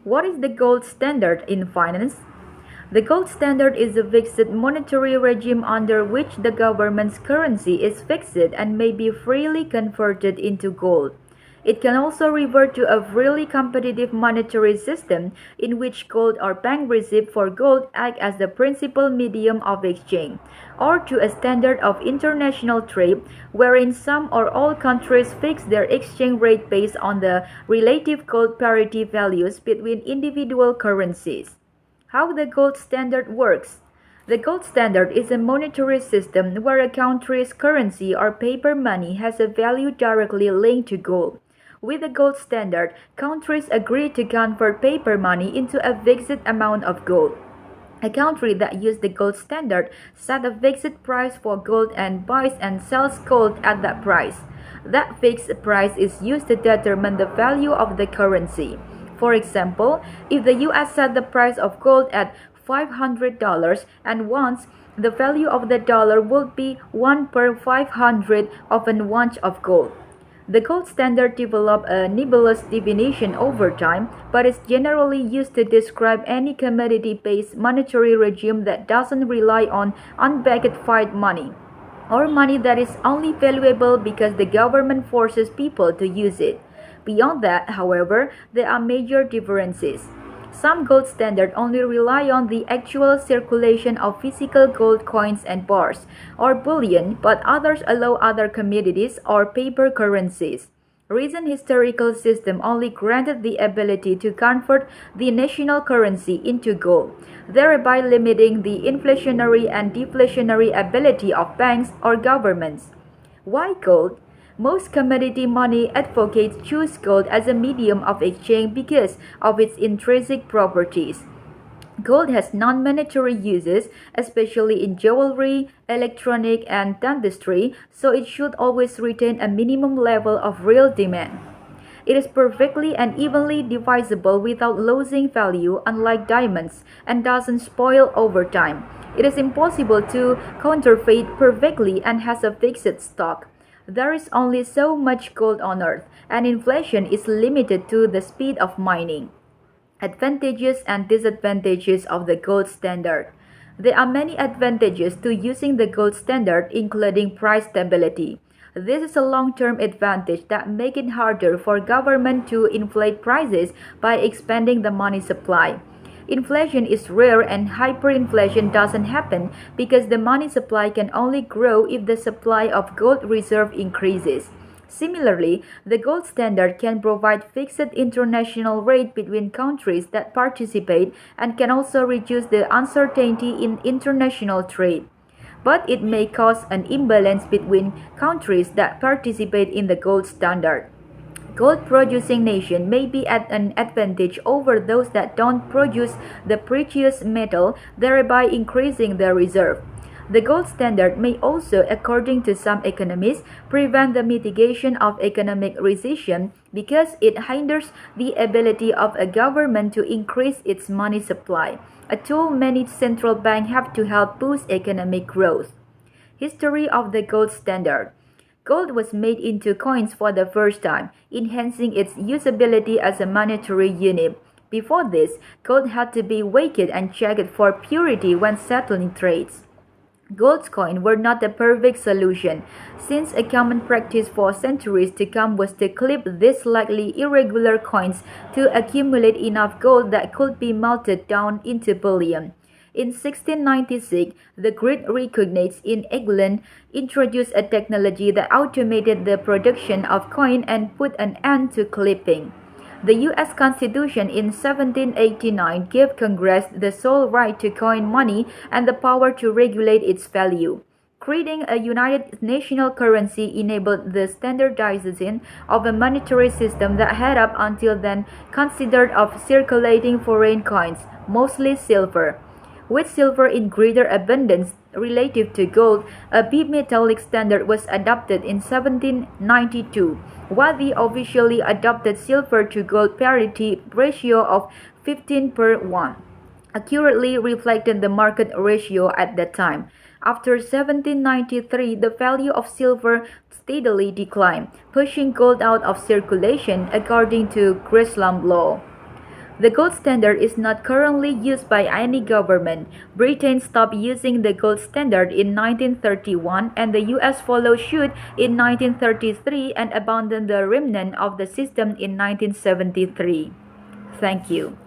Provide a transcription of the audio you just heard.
What is the gold standard in finance? The gold standard is a fixed monetary regime under which the government's currency is fixed and may be freely converted into gold. It can also revert to a freely competitive monetary system in which gold or bank receipts for gold act as the principal medium of exchange, or to a standard of international trade wherein some or all countries fix their exchange rate based on the relative gold parity values between individual currencies. How the gold standard works. The gold standard is a monetary system where a country's currency or paper money has a value directly linked to gold. With the gold standard, countries agree to convert paper money into a fixed amount of gold. A country that uses the gold standard sets a fixed price for gold and buys and sells gold at that price. That fixed price is used to determine the value of the currency. For example, if the US set the price of gold at $500 and wants, the value of the dollar would be 1 per 500 of an ounce of gold. The gold standard developed a nebulous definition over time, but is generally used to describe any commodity-based monetary regime that doesn't rely on unbacked fiat money, or money that is only valuable because the government forces people to use it. Beyond that, however, there are major differences. Some gold standards only rely on the actual circulation of physical gold coins and bars, or bullion, but others allow other commodities or paper currencies. Recent historical systems only granted the ability to convert the national currency into gold, thereby limiting the inflationary and deflationary ability of banks or governments. Why gold? Most commodity money advocates choose gold as a medium of exchange because of its intrinsic properties. Gold has non-monetary uses, especially in jewelry, electronic, and dentistry, so it should always retain a minimum level of real demand. It is perfectly and evenly divisible without losing value, unlike diamonds, and doesn't spoil over time. It is impossible to counterfeit perfectly and has a fixed stock. There is only so much gold on Earth, and inflation is limited to the speed of mining. Advantages and disadvantages of the gold standard. There are many advantages to using the gold standard, including price stability. This is a long-term advantage that makes it harder for government to inflate prices by expanding the money supply. Inflation is rare and hyperinflation doesn't happen because the money supply can only grow if the supply of gold reserve increases. Similarly, the gold standard can provide fixed international rate between countries that participate and can also reduce the uncertainty in international trade. But it may cause an imbalance between countries that participate in the gold standard. Gold-producing nations may be at an advantage over those that don't produce the precious metal, thereby increasing their reserve. The gold standard may also, according to some economists, prevent the mitigation of economic recession because it hinders the ability of a government to increase its money supply, a tool many central banks have to help boost economic growth. History of the gold standard. Gold was made into coins for the first time, enhancing its usability as a monetary unit. Before this, gold had to be weighed and checked for purity when settling trades. Gold coins were not a perfect solution, since a common practice for centuries to come was to clip these slightly irregular coins to accumulate enough gold that could be melted down into bullion. In 1696, the Great Reconnaissance in England introduced a technology that automated the production of coin and put an end to clipping. The U.S. Constitution in 1789 gave Congress the sole right to coin money and the power to regulate its value. Creating a united national currency enabled the standardization of a monetary system that had up until then consisted of circulating foreign coins, mostly silver. With silver in greater abundance relative to gold, a bimetallic standard was adopted in 1792, while the officially adopted silver to gold parity ratio of 15:1 accurately reflected the market ratio at that time. After 1793, the value of silver steadily declined, pushing gold out of circulation according to Gresham law. The gold standard is not currently used by any government. Britain stopped using the gold standard in 1931 and the US followed suit in 1933 and abandoned the remnant of the system in 1973. Thank you.